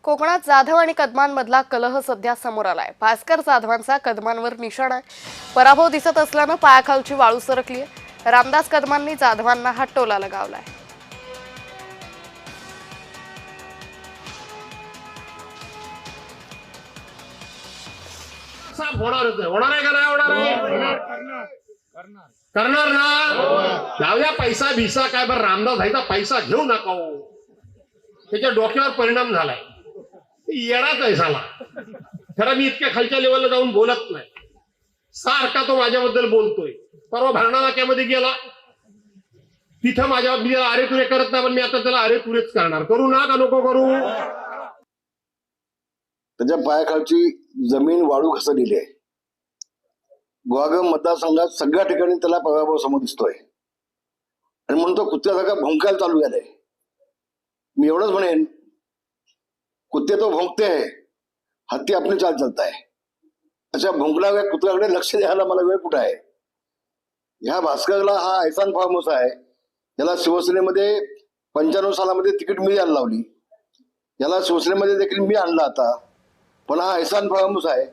कोकणात जाधव आणि कदमांमधला कलह सध्या समोर आलाय। भास्कर जाधवांचा कदमांवर निशाणा आहे। पराभव दिसत असल्यानं पायाखालची वाळू सरकली आहे। रामदास कदमांनी जाधवांना हा टोला लगावलाय। होणार आहे का नाही होणार आहे? करणार ना। लावल्या पैसा भिसा काय बरं रामदास भाईचा पैसा घेऊ नका हो। त्याच्या डोक्यावर परिणाम झालाय। येडाच आहे झाला खरं। मी इतक्या खालच्या लेवलला जाऊन बोलत नाही। सारखा तो माझ्याबद्दल बोलतोय। परवा भरणा नाक्यामध्ये गेला, तिथं माझ्यावर मी अरे तुरे करत नाही, पण मी आता त्याला अरे तुरेच करणार। करू ना का नको करू? त्याच्या पायाखालची जमीन वाळू घसरलेली आहे। गुहागर मतदारसंघात सगळ्या ठिकाणी त्याला पराभव समोर दिसतोय आणि म्हणून तो कुत्र्यासारखा भोंकायला चालू झालाय। मी एवढंच म्हणेन, कुत्ते तो भोंकते है, हत्ती आपली चाल चलता है। अशा भोंकणाऱ्या कुत्र्याकडे लक्ष द्यायला मला वेळ कुठं आहे? ह्या भास्करला हा ऐसान फार्म हाऊस आहे, याला शिवसेनेमध्ये 95 सालामध्ये तिकीट मी यायला लावली, याला शिवसेनेमध्ये देखील मी आणला आता, पण हा ऐसान फार्म हाऊस आहे